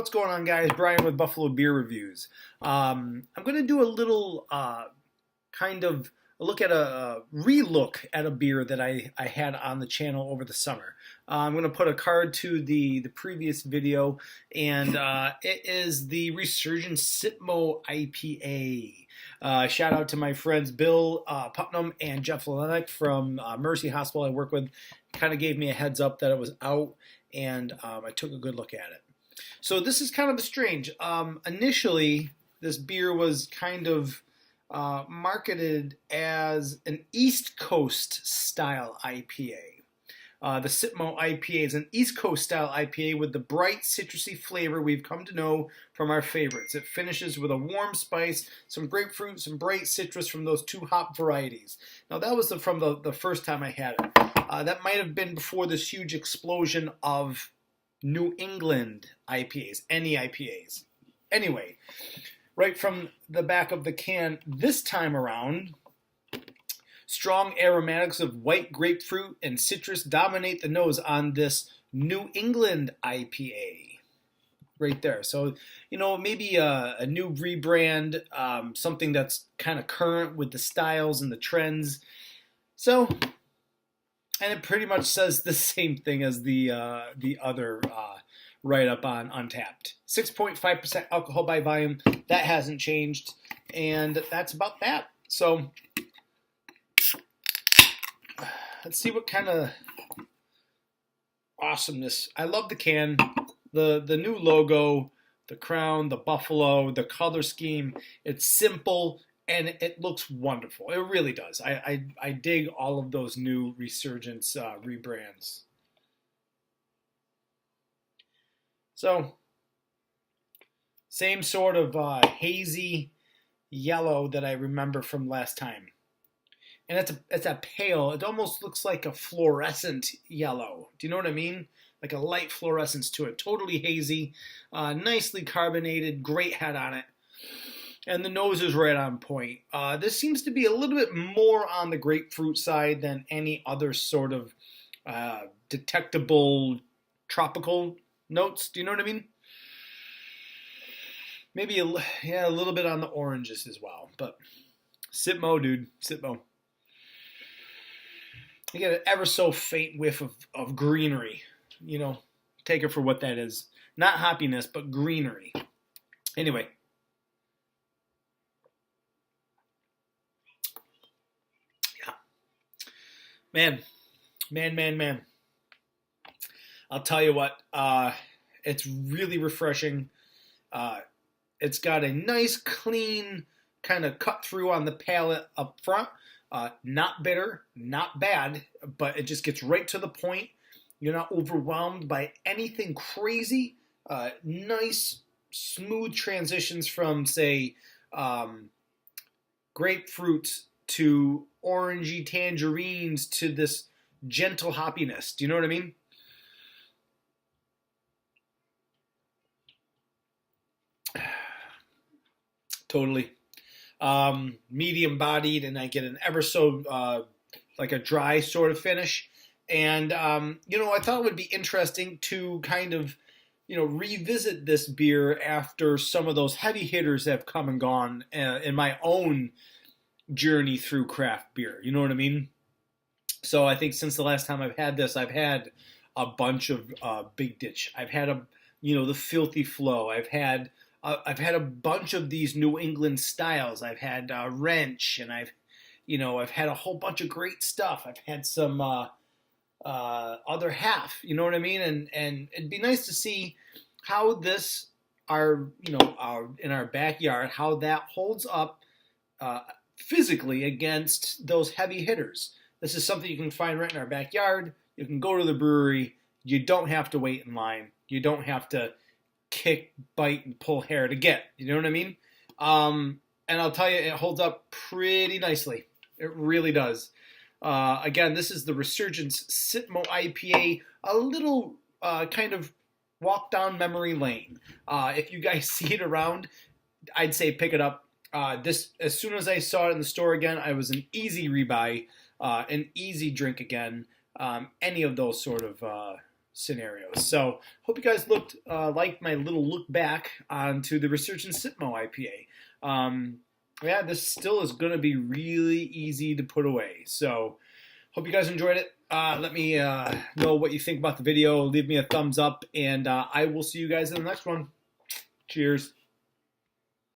What's going on, guys? Brian with Buffalo Beer Reviews. I'm going to do a little kind of a look at a relook at a beer that I had on the channel over the summer. I'm going to put a card to the previous video, and it is the Resurgence CITMO IPA. Shout out to my friends Bill Putnam and Jeff Lelenick from Mercy Hospital I work with. Kind of gave me a heads up that it was out, and I took a good look at it. So this is kind of strange. Initially, this beer was kind of marketed as an East Coast style IPA. The CITMO IPA is an East Coast style IPA with the bright citrusy flavor we've come to know from our favorites. It finishes with a warm spice, some grapefruit, some bright citrus from those two hop varieties. Now that was from the first time I had it. That might have been before this huge explosion of New England IPAs, any IPAs. Anyway, right from the back of the can this time around, strong aromatics of white grapefruit and citrus dominate the nose on this New England IPA. Right there. So, you know, maybe a new rebrand, something that's kind of current with the styles and the trends. So, and it pretty much says the same thing as the other write-up on Untapped. 6.5% alcohol by volume. That hasn't changed. And that's about that. So, let's see what kind of awesomeness. I love the can, the new logo, the crown, the buffalo, the color scheme. It's simple and it looks wonderful. It really does. I dig all of those new Resurgence rebrands. So, same sort of hazy yellow that I remember from last time. And it's a pale, it almost looks like a fluorescent yellow. Do you know what I mean? Like a light fluorescence to it. Totally hazy, nicely carbonated, great head on it. And the nose is right on point. This seems to be a little bit more on the grapefruit side than any other sort of detectable tropical notes. Do you know what I mean? Maybe a little bit on the oranges as well. But CITMO, dude. CITMO. You get an ever so faint whiff of greenery. You know, take it for what that is. Not hoppiness, but greenery. Anyway. Yeah. Man. I'll tell you what, it's really refreshing. It's got a nice, clean kind of cut through on the palate up front. Not bitter, not bad, but it just gets right to the point. You're not overwhelmed by anything crazy. Nice, smooth transitions from, say, grapefruits to orangey tangerines to this gentle hoppiness. Do you know what I mean? Totally. Medium bodied, and I get an ever so like a dry sort of finish. And you know, I thought it would be interesting to kind of, you know, revisit this beer after some of those heavy hitters have come and gone in my own journey through craft beer. You know what I mean? So I think since the last time I've had this, I've had a bunch of Big Ditch. I've had the Filthy Flow. I've had a bunch of these New England styles. I've had Wrench, and I've had a whole bunch of great stuff. I've had some other half. You know what I mean? And it'd be nice to see how this in our backyard, how that holds up physically against those heavy hitters. This is something you can find right in our backyard. You can go to the brewery. You don't have to wait in line. You don't have to kick, bite, and pull hair to get. You know what I mean? And I'll tell you, it holds up pretty nicely. It really does. Again, this is the Resurgence CITMO IPA. A little kind of walk down memory lane. If you guys see it around, I'd say pick it up. This, as soon as I saw it in the store again, I was an easy rebuy, an easy drink again. Any of those sort of scenarios. So hope you guys liked my little look back onto the Resurgence CITMO IPA. Yeah, this still is going to be really easy to put away. So hope you guys enjoyed it. Let me know what you think about the video. Leave me a thumbs up, and I will see you guys in the next one. Cheers.